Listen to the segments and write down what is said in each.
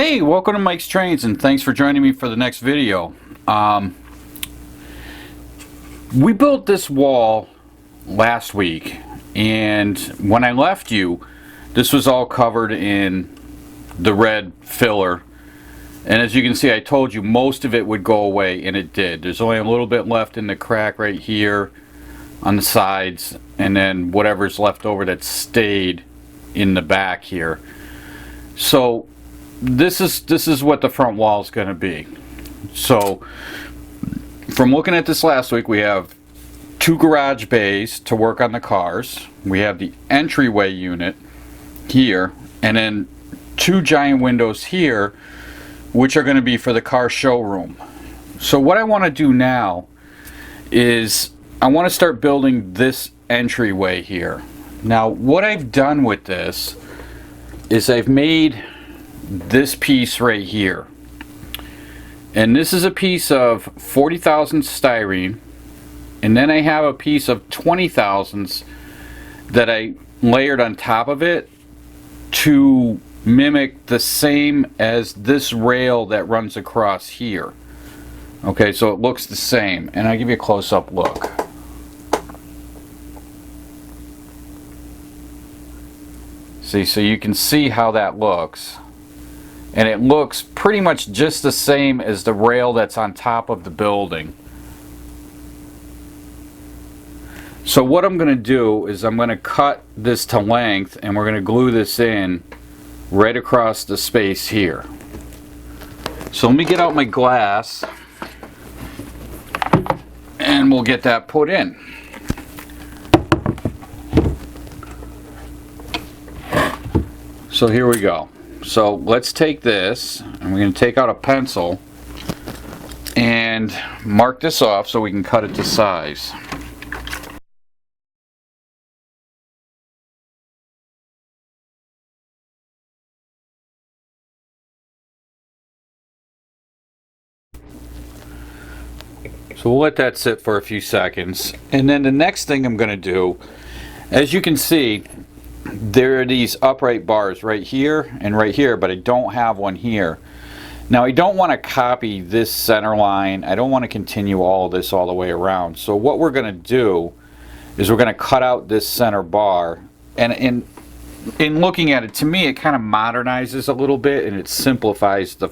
Hey, welcome to Mike's Trains, and thanks for joining me for the next video. We built this wall last week, and when I left you, this was all covered in the red filler. And as you can see, I told you most of it would go away, and it did. There's only a little bit left in the crack right here on the sides, and then whatever's left over that stayed in the back here. So this is what the front wall is going to be. So from looking at this last week, we have two garage bays to work on the cars. We have the entryway unit here, and then two giant windows here, which are going to be for the car showroom. So what I want to do now is I want to start building this entryway here. Now what I've done with this is I've made this piece right here, and this is a piece of 40,000 styrene, and then I have a piece of 20,000s that I layered on top of it to mimic the same as this rail that runs across here. Okay, so it looks the same, and I'll give you a close-up look. See, so you can see how that looks. And it looks pretty much just the same as the rail that's on top of the building. So what I'm going to do is I'm going to cut this to length, and we're going to glue this in right across the space here. So let me get out my glass, and we'll get that put in. So here we go. So let's take this, and we're going to take out a pencil and mark this off so we can cut it to size. So we'll let that sit for a few seconds, and then the next thing I'm going to do, as you can see, there are these upright bars right here and right here, but I don't have one here. Now I don't want to copy this center line. I don't want to continue all of this all the way around. So what we're going to do is we're going to cut out this center bar, and in looking at it, to me it kind of modernizes a little bit, and it simplifies the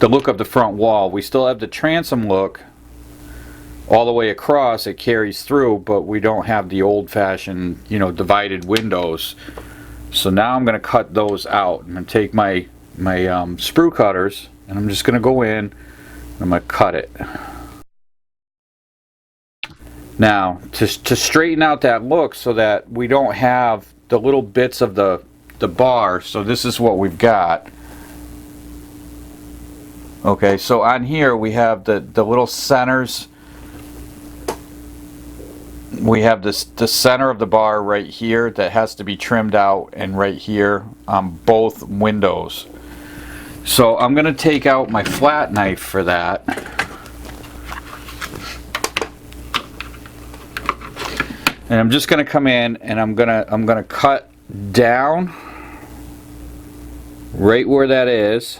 look of the front wall. We still have the transom look all the way across, it carries through, but we don't have the old-fashioned, you know, divided windows. So now I'm going to cut those out. I'm going to take my sprue cutters, and I'm just going to go in and I'm going to cut it. Now to straighten out that look so that we don't have the little bits of the bar, so this is what we've got. Okay, so on here we have the little centers. We have the center of the bar right here that has to be trimmed out, and right here on both windows. So I'm going to take out my flat knife for that. And I'm just going to come in, and I'm going to cut down right where that is.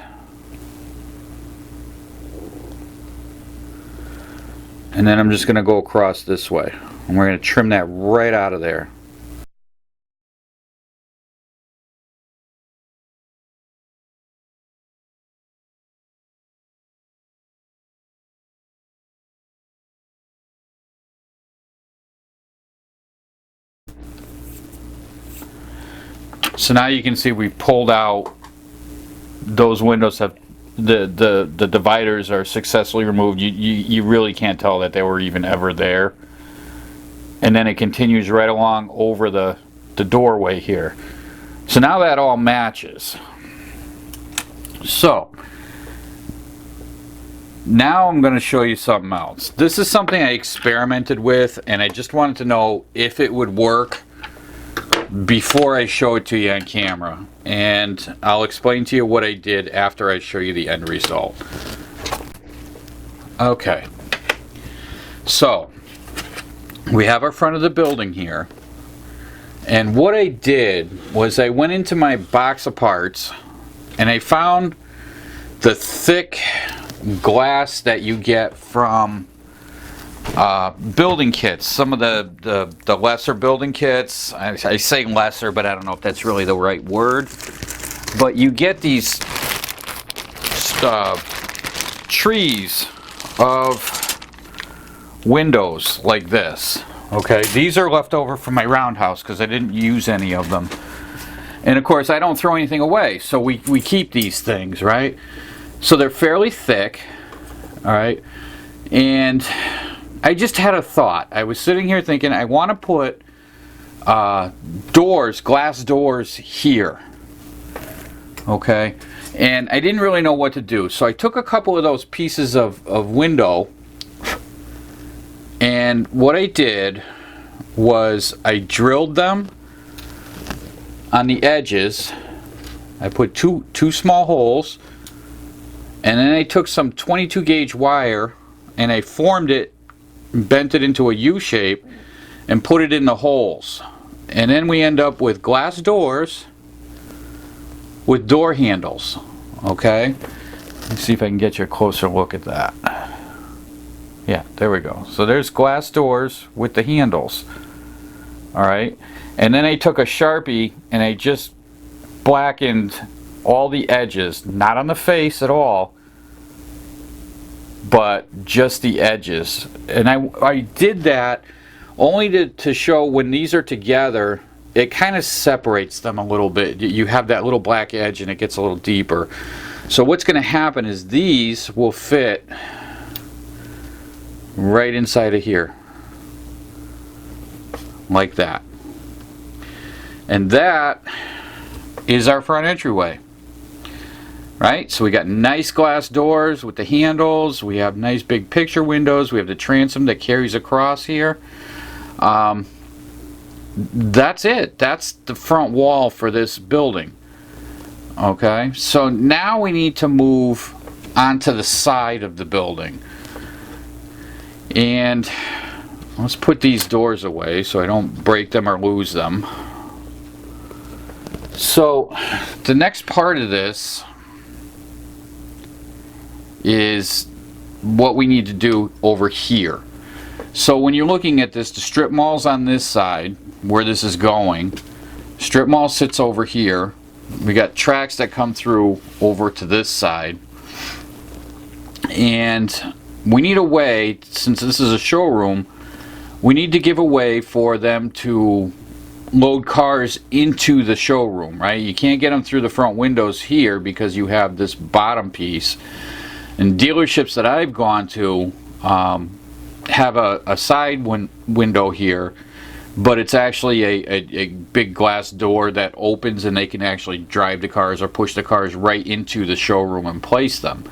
And then I'm just going to go across this way. And we're going to trim that right out of there. So now you can see we pulled out those windows. Have the dividers are successfully removed. You really can't tell that they were even ever there. And then it continues right along over the doorway here. So now that all matches. So now I'm going to show you something else. This is something I experimented with, and I just wanted to know if it would work before I show it to you on camera. And I'll explain to you what I did after I show you the end result. Okay. So we have our front of the building here, and what I did was I went into my box of parts And I found the thick glass that you get from building kits. Some of the lesser building kits, I say lesser, but I don't know if that's really the right word. But you get these trees of windows like this. Okay, these are left over from my roundhouse because I didn't use any of them. And of course I don't throw anything away, so we keep these things, right? So they're fairly thick, all right? And I just had a thought. I was sitting here thinking I want to put doors, glass doors here, okay? And I didn't really know what to do. So I took a couple of those pieces of window, and what I did was I drilled them on the edges. I put two small holes, and then I took some 22 gauge wire and I formed it, bent it into a U shape, and put it in the holes. And then we end up with glass doors with door handles. Okay, let's see if I can get you a closer look at that. Yeah, there we go. So there's glass doors with the handles. Alright, and then I took a Sharpie and I just blackened all the edges, not on the face at all, but just the edges. And I did that only to show when these are together, it kind of separates them a little bit. You have that little black edge and it gets a little deeper. So what's going to happen is these will fit right inside of here, like that. And that is our front entryway, right? So we got nice glass doors with the handles. We have nice big picture windows. We have the transom that carries across here. That's it. That's the front wall for this building. Okay, so now we need to move onto the side of the building. And let's put these doors away so I don't break them or lose them. So the next part of this is what we need to do over here. So when you're looking at this, the strip mall's on this side where this is going. Strip mall sits over here. We got tracks that come through over to this side. And we need a way, since this is a showroom, we need to give a way for them to load cars into the showroom, right? You can't get them through the front windows here because you have this bottom piece. And dealerships that I've gone to have a side window here, but it's actually a big glass door that opens and they can actually drive the cars or push the cars right into the showroom and place them.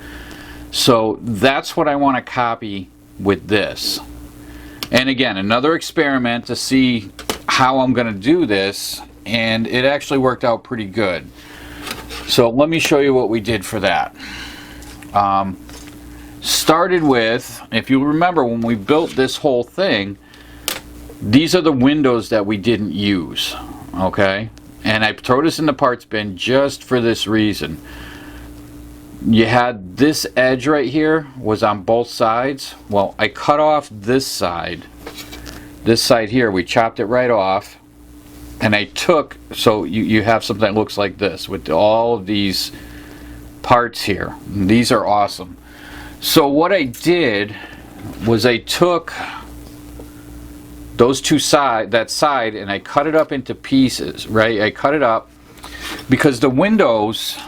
So that's what I want to copy with this. And again, another experiment to see how I'm going to do this, and it actually worked out pretty good. So let me show you what we did for that. Started with, if you remember when we built this whole thing, these are the windows that we didn't use, okay? And I throw this in the parts bin just for this reason. You had this edge right here was on both sides. Well, I cut off this side here, we chopped it right off, and I took, so you have something that looks like this with all of these parts here. And these are awesome. So what I did was I took those that side, and I cut it up into pieces, right? I cut it up because the windows,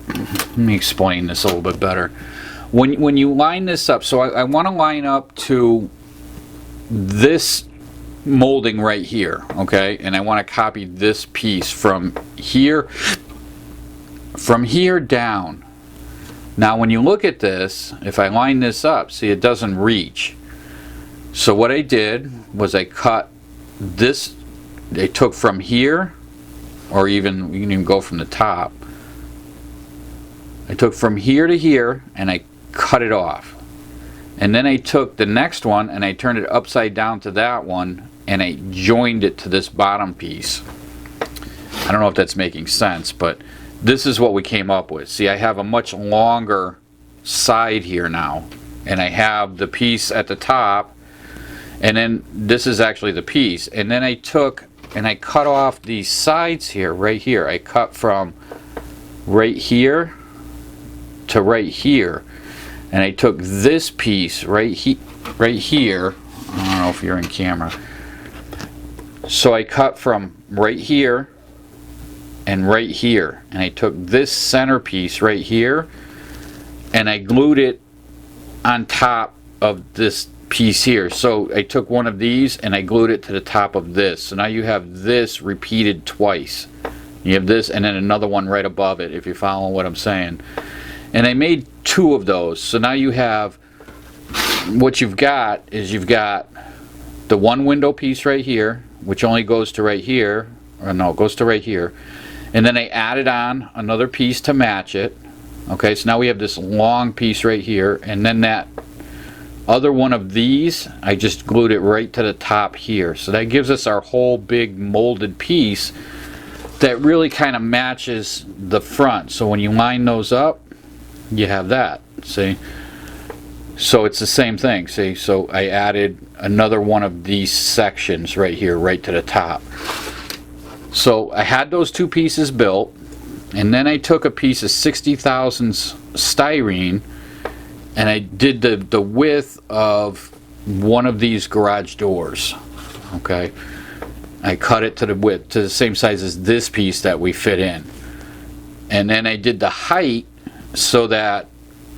let me explain this a little bit better. When you line this up, so I want to line up to this molding right here, okay? And I want to copy this piece from here down. Now when you look at this, if I line this up, see, it doesn't reach. So what I did was I cut this, I took from here, or even, you can even go from the top. I took from here to here and I cut it off. And then I took the next one and I turned it upside down to that one and I joined it to this bottom piece. I don't know if that's making sense, but this is what we came up with. See, I have a much longer side here now, and I have the piece at the top, and then this is actually the piece, and then I took and I cut off these sides here, right here. I cut from right here to right here, and I took this piece right here. I don't know if you're in camera. So I cut from right here and right here, and I took this center piece right here and I glued it on top of this piece here. So I took one of these and I glued it to the top of this. So now you have this repeated twice. You have this and then another one right above it, if you're following what I'm saying. And I made two of those. So now you have, what you've got is you've got the one window piece right here, which only goes to right here, or no, it goes to right here. And then I added on another piece to match it. Okay, so now we have this long piece right here, and then that other one of these, I just glued it right to the top here. So that gives us our whole big molded piece that really kind of matches the front. So when you line those up, you have that, see? So it's the same thing, see? So I added another one of these sections right here, right to the top. So I had those two pieces built, and then I took a piece of 60 thousandths styrene and I did the width of one of these garage doors. Okay, I cut it to the width, to the same size as this piece that we fit in, and then I did the height so that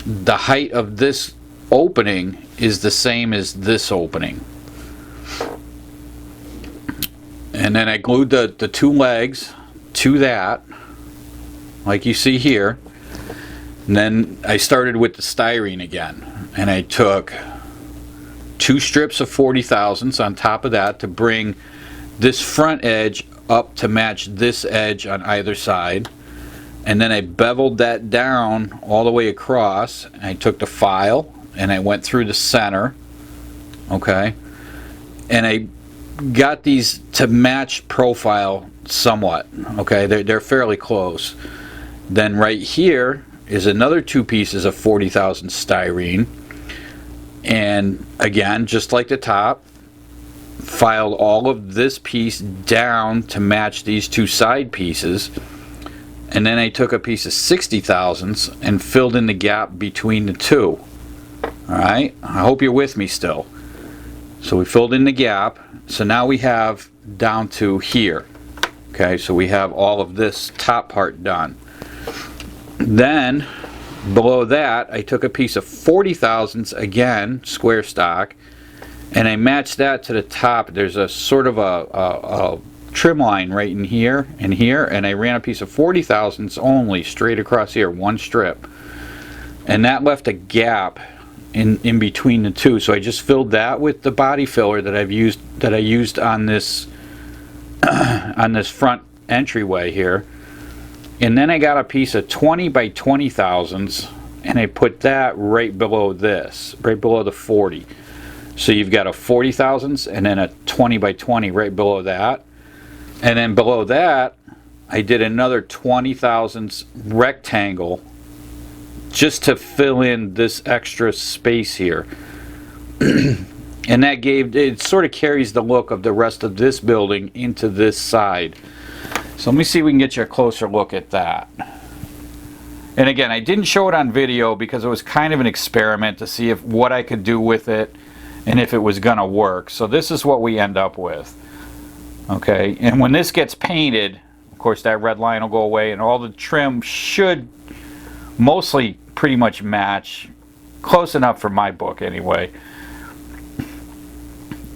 the height of this opening is the same as this opening. And then I glued the two legs to that, like you see here. And then I started with the styrene again, and I took two strips of 40 thousandths on top of that to bring this front edge up to match this edge on either side. And then I beveled that down all the way across. And I took the file and I went through the center, okay, and I got these to match profile somewhat, okay. They're fairly close. Then right here is another two pieces of 40 thousandths styrene, and again, just like the top, filed all of this piece down to match these two side pieces. And then I took a piece of 60 thousandths and filled in the gap between the two. Alright, I hope you're with me still. So we filled in the gap. So now we have down to here. Okay, so we have all of this top part done. Then below that, I took a piece of 40 thousandths, again, square stock, and I matched that to the top. There's a sort of a trim line right in here and here, and I ran a piece of 40 thousandths only straight across here, one strip. And that left a gap in between the two. So I just filled that with the body filler that I used on this on this front entryway here. And then I got a piece of 20 by 20 thousandths and I put that right below this, right below the 40. So you've got a 40 thousandths and then a 20 by 20 right below that. And then below that, I did another 20 thousandths rectangle just to fill in this extra space here. And that gave, it sort of carries the look of the rest of this building into this side. So let me see if we can get you a closer look at that. And again, I didn't show it on video because it was kind of an experiment to see if what I could do with it and if it was gonna work. So this is what we end up with. Okay, and when this gets painted, of course that red line will go away and all the trim should mostly pretty much match, close enough for my book anyway.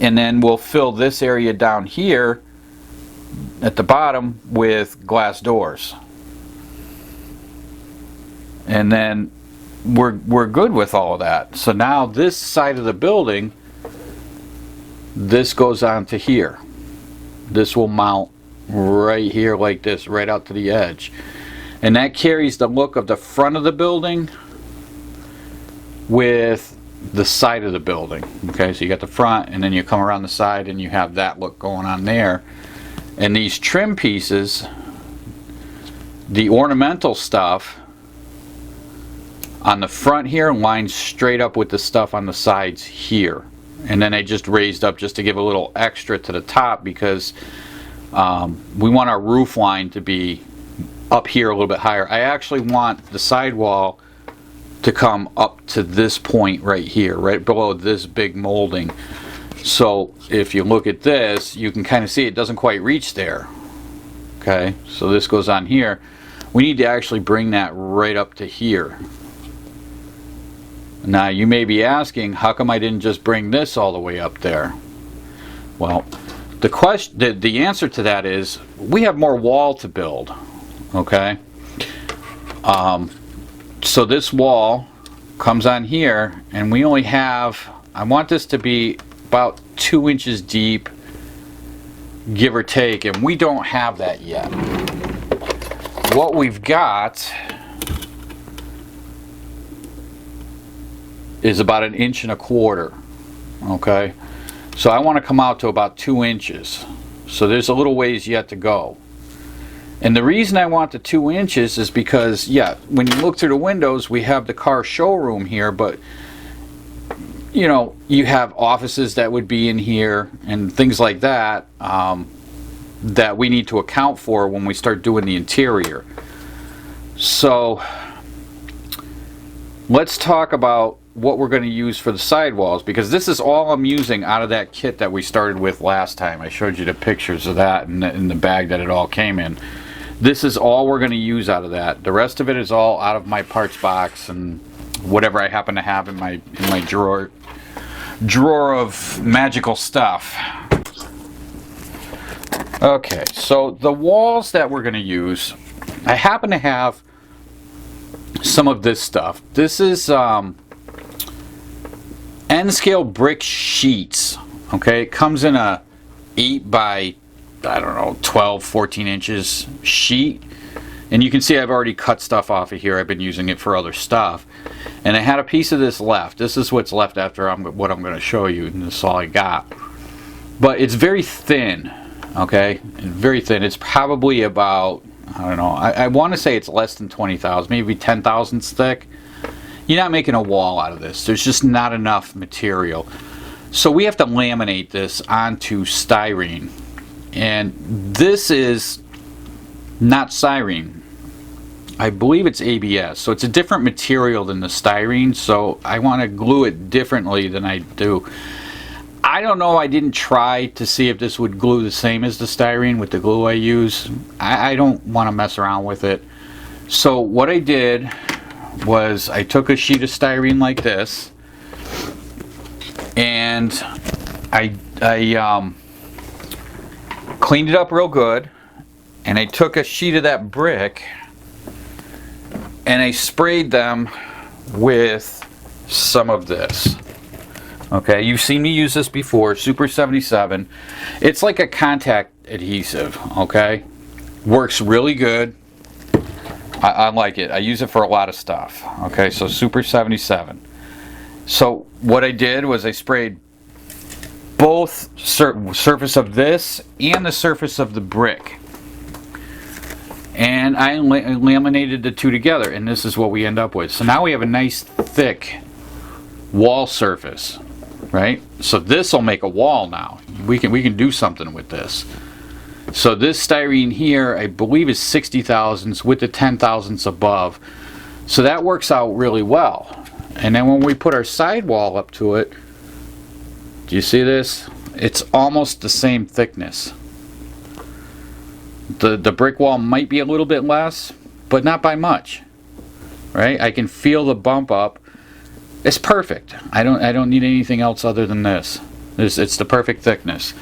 And then we'll fill this area down here at the bottom with glass doors. And then we're good with all of that. So now this side of the building, this goes on to here. This will mount right here like this, right out to the edge. And that carries the look of the front of the building with the side of the building. Okay, so you got the front and then you come around the side and you have that look going on there. And these trim pieces, the ornamental stuff on the front here lines straight up with the stuff on the sides here. And then I just raised up just to give a little extra to the top, because we want our roof line to be up here a little bit higher. I actually want the sidewall to come up to this point right here, right below this big molding. So if you look at this, you can kind of see it doesn't quite reach there. Okay, so this goes on here. We need to actually bring that right up to here. Now you may be asking, how come I didn't just bring this all the way up there? Well, the answer to that is we have more wall to build. Okay, so this wall comes on here, and we only have, I want this to be about 2 inches deep, give or take, and we don't have that yet. What we've got is about 1.25 inches. Okay, so I want to come out to about 2 inches. So there's a little ways yet to go. And the reason I want the 2 inches is because, yeah, when you look through the windows, we have the car showroom here, but you know, you have offices that would be in here and things like that, that we need to account for when we start doing the interior. So let's talk about what we're going to use for the sidewalls, because this is all I'm using out of that kit that we started with last time. I showed you the pictures of that in the bag that it all came in. This is all we're going to use out of that. The rest of it is all out of my parts box and whatever I happen to have in my drawer of magical stuff. Okay, so the walls that we're going to use, I happen to have some of this stuff. This is N-scale brick sheets. Okay, it comes in a 8 by, I don't know, 12, 14 inches sheet. And you can see I've already cut stuff off of here. I've been using it for other stuff. And I had a piece of this left. This is what's left after what I'm going to show you, and this is all I got. But it's very thin, okay? Very thin. It's probably about, I don't know, I want to say it's less than 20 thousandths, maybe 10 thousandths thick. You're not making a wall out of this. There's just not enough material. So we have to laminate this onto styrene. And this is not styrene. I believe it's ABS. So it's a different material than the styrene. So I want to glue it differently than I do. I don't know. I didn't try to see if this would glue the same as the styrene with the glue I use. I don't want to mess around with it. So what I did was I took a sheet of styrene like this, and I cleaned it up real good, and I took a sheet of that brick and I sprayed them with some of this. Okay, you've seen me use this before, Super 77. It's like a contact adhesive, okay? Works really good. I like it. I use it for a lot of stuff. Okay, so Super 77. So what I did was I sprayed both surface of this and the surface of the brick. And I laminated the two together, and this is what we end up with. So now we have a nice thick wall surface, right? So this will make a wall now. We can do something with this. So this styrene here, I believe, is 60 thousandths with the 10 thousandths above. So that works out really well. And then when we put our sidewall up to it, do you see this? It's almost the same thickness. The brick wall might be a little bit less, but not by much, right? I can feel the bump up. It's perfect. I don't need anything else other than this. It's the perfect thickness.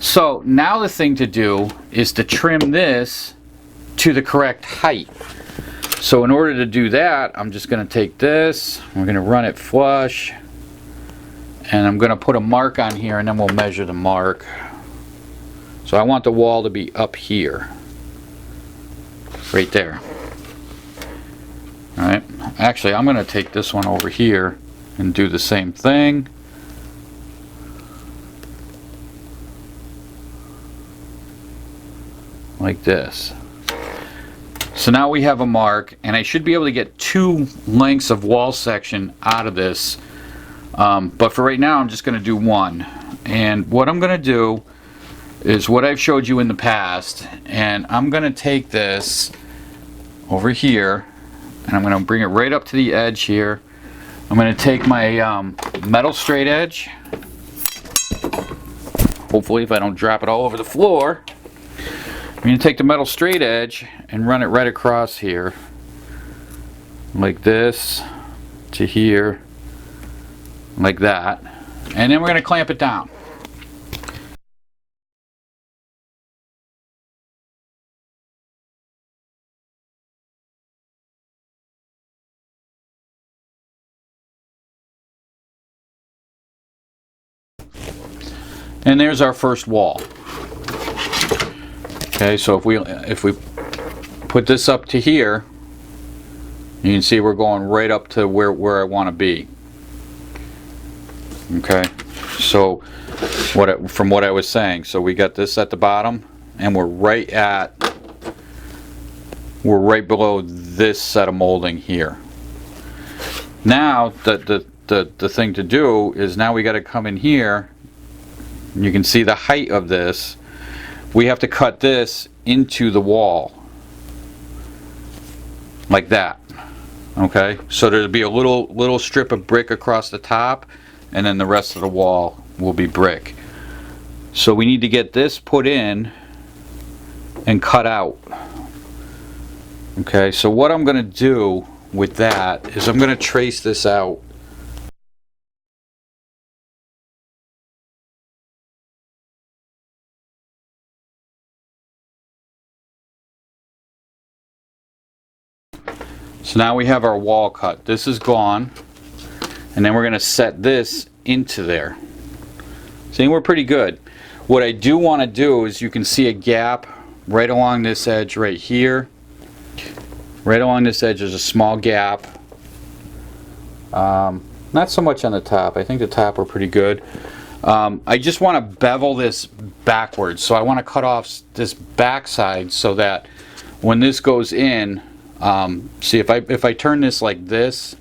So now the thing to do is to trim this to the correct height. So in order to do that, I'm just going to take this, we're going to run it flush, and I'm going to put a mark on here, and then we'll measure the mark. So I want the wall to be up here, right there. Alright, actually I'm going to take this one over here and do the same thing. Like this. So now we have a mark, and I should be able to get 2 lengths of wall section out of this. But for right now, I'm just going to do 1. And what I'm going to do is what I've showed you in the past, and I'm going to take this over here, and I'm going to bring it right up to the edge here. I'm going to take my metal straight edge, hopefully if I don't drop it all over the floor. I'm going to take the metal straight edge and run it right across here, like this, to here, like that, and then we're going to clamp it down. And there's our first wall. Okay, so if we put this up to here, you can see we're going right up to where I want to be. Okay, so from what I was saying, so we got this at the bottom, and we're right below this set of molding here. Now the thing to do is now we got to come in here. You can see the height of this. We have to cut this into the wall like that. Okay, so there'll be a little strip of brick across the top, and then the rest of the wall will be brick. So we need to get this put in and cut out. Okay, so what I'm going to do with that is I'm going to trace this out. So now we have our wall cut. This is gone, and then we're going to set this into there. See, we're pretty good. What I do want to do is, you can see a gap right along this edge right here. Right along this edge is a small gap. Not so much on the top. I think the top are pretty good. I just want to bevel this backwards. So I want to cut off this back side so that when this goes in, see, if I turn this like this,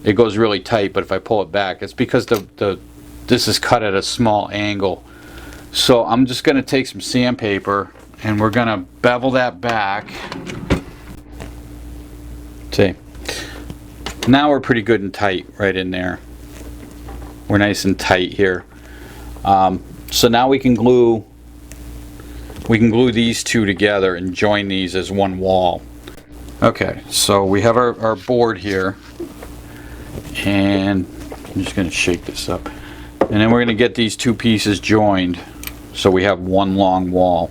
it goes really tight, but if I pull it back, it's because this is cut at a small angle. So I'm just going to take some sandpaper, and we're going to bevel that back. See, now we're pretty good and tight right in there. We're nice and tight here. So now we can glue these two together and join these as one wall. Okay, so we have our board here, and I'm just going to shake this up, and then we're going to get these two pieces joined so we have one long wall.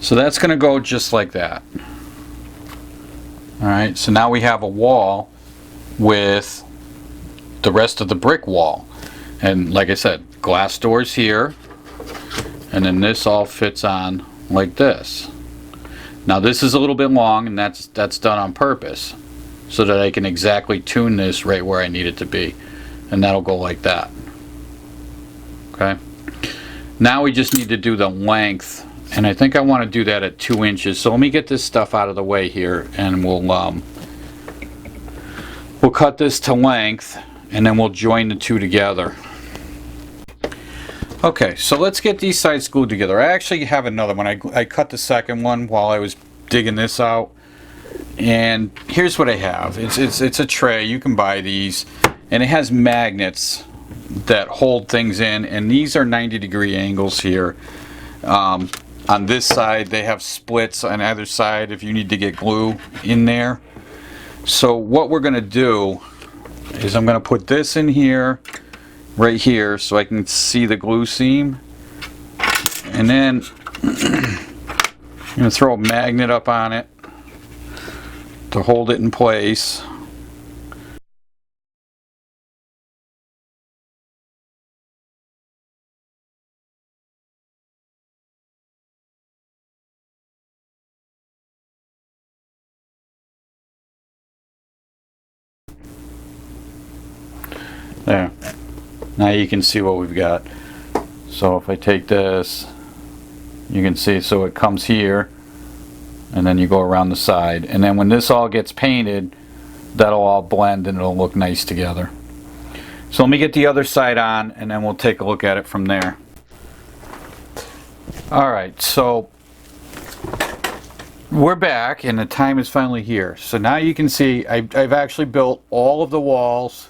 So that's going to go just like that. Alright, so now we have a wall with the rest of the brick wall. And like I said, glass doors here, and then this all fits on like this. Now this is a little bit long, and that's done on purpose so that I can exactly tune this right where I need it to be. And that'll go like that. Okay. Now we just need to do the length, and I think I want to do that at 2 inches. So let me get this stuff out of the way here, and we'll cut this to length, and then we'll join the two together. Okay, so let's get these sides glued together. I actually have another one. I cut the second one while I was digging this out, and here's what I have. It's a tray. You can buy these, and it has magnets that hold things in, and these are 90-degree angles here. On this side, they have splits on either side if you need to get glue in there. So what we're going to do is I'm going to put this in here, right here, so I can see the glue seam. And then I'm going to throw a magnet up on it to hold it in place. There. Now you can see what we've got. So if I take this, you can see, so it comes here, and then you go around the side. And then when this all gets painted, that'll all blend and it'll look nice together. So let me get the other side on, and then we'll take a look at it from there. Alright, so we're back, and the time is finally here. So now you can see I've actually built all of the walls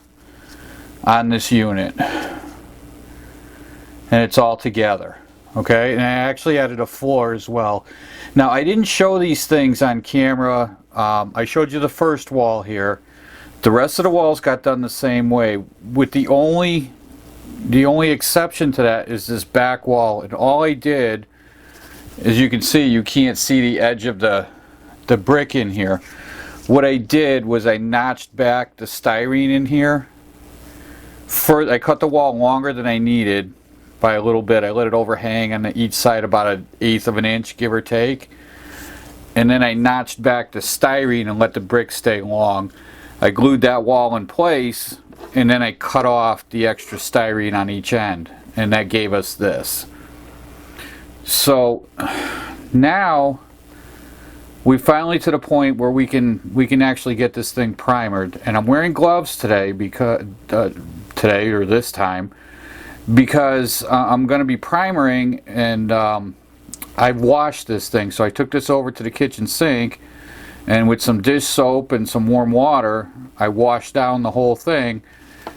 on this unit, and it's all together. Okay, and I actually added a floor as well. Now I didn't show these things on camera. I showed you the first wall here. The rest of the walls got done the same way, with the only exception to that is this back wall. And all I did, as you can see, you can't see the edge of the brick in here. What I did was I notched back the styrene in here. First, I cut the wall longer than I needed by a little bit. I let it overhang on each side about 1/8 of an inch, give or take. And then I notched back the styrene and let the brick stay long. I glued that wall in place, and then I cut off the extra styrene on each end, and that gave us this. So now we're finally to the point where we can actually get this thing primered. And I'm wearing gloves today because today, or this time, because I'm going to be primering, and I've washed this thing. So I took this over to the kitchen sink, and with some dish soap and some warm water, I washed down the whole thing.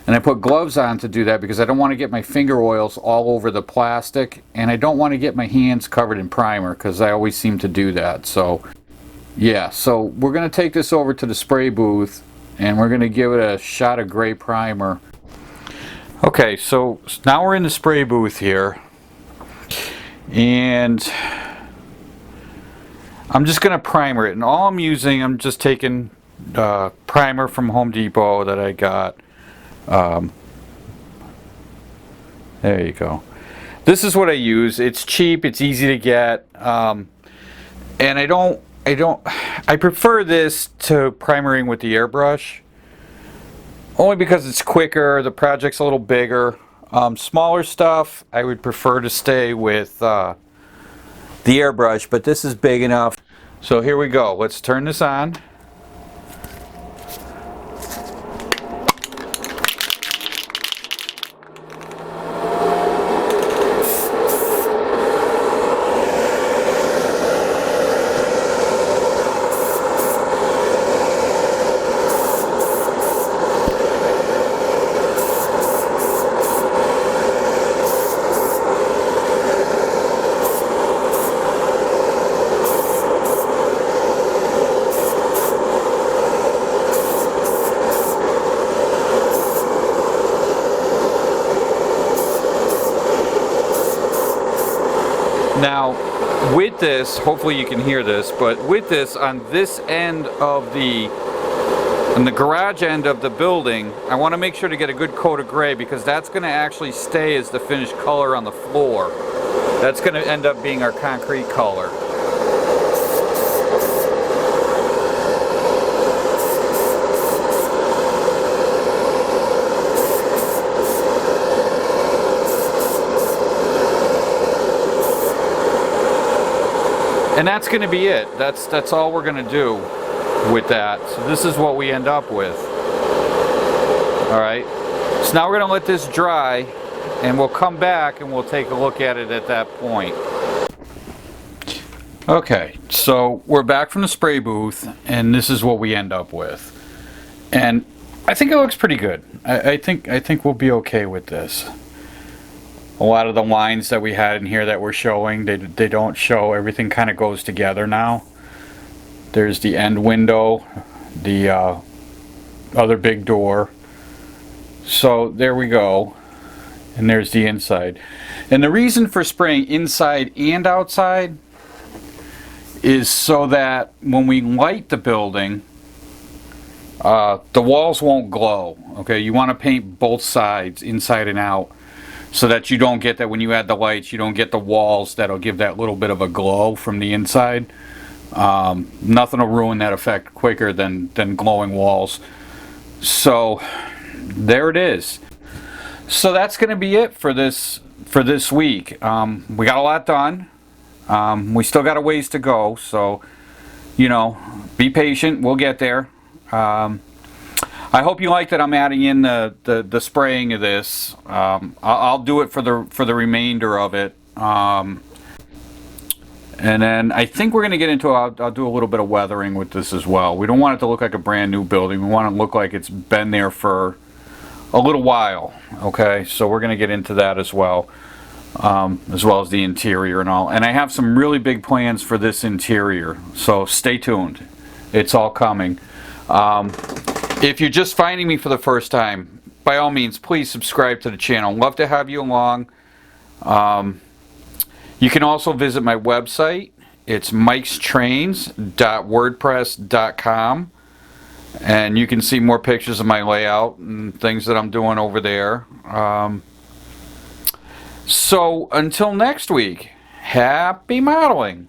And I put gloves on to do that because I don't want to get my finger oils all over the plastic, and I don't want to get my hands covered in primer because I always seem to do that. So yeah, so we're going to take this over to the spray booth, and we're going to give it a shot of gray primer. Okay, so now we're in the spray booth here, and I'm just going to primer it. And all I'm using, I'm just taking primer from Home Depot that I got. There you go. This is what I use. It's cheap, it's easy to get, and I prefer this to primering with the airbrush, only because it's quicker, the project's a little bigger. Smaller stuff, I would prefer to stay with the airbrush, but this is big enough. So here we go. Let's turn this on. Now, with this, hopefully you can hear this, but with this, on this end of on the garage end of the building, I want to make sure to get a good coat of gray, because that's going to actually stay as the finished color on the floor. That's going to end up being our concrete color. And that's going to be it. That's all we're going to do with that. So this is what we end up with. Alright. So now we're going to let this dry, and we'll come back and we'll take a look at it at that point. Okay, so we're back from the spray booth, and this is what we end up with. And I think it looks pretty good. I think we'll be okay with this. A lot of the lines that we had in here that we're showing, they don't show. Everything kind of goes together now. There's the end window, the other big door. So there we go. And there's the inside. And the reason for spraying inside and outside is so that when we light the building, the walls won't glow. Okay, you want to paint both sides, inside and out, so that you don't get that when you add the lights, you don't get the walls that'll give that little bit of a glow from the inside. Nothing will ruin that effect quicker than glowing walls. So there it is. So that's going to be it for this week. We got a lot done. We still got a ways to go, so be patient. We'll get there. I hope you like that I'm adding in the spraying of this. I'll do it for the remainder of it. And then I think we're going to get into, I'll do a little bit of weathering with this as well. We don't want it to look like a brand new building. We want it to look like it's been there for a little while. Okay, so we're going to get into that as well as the interior and all. And I have some really big plans for this interior, so stay tuned. It's all coming. If you're just finding me for the first time, by all means, please subscribe to the channel. Love to have you along. You can also visit my website. It's mikestrains.wordpress.com, and you can see more pictures of my layout and things that I'm doing over there. So until next week, happy modeling.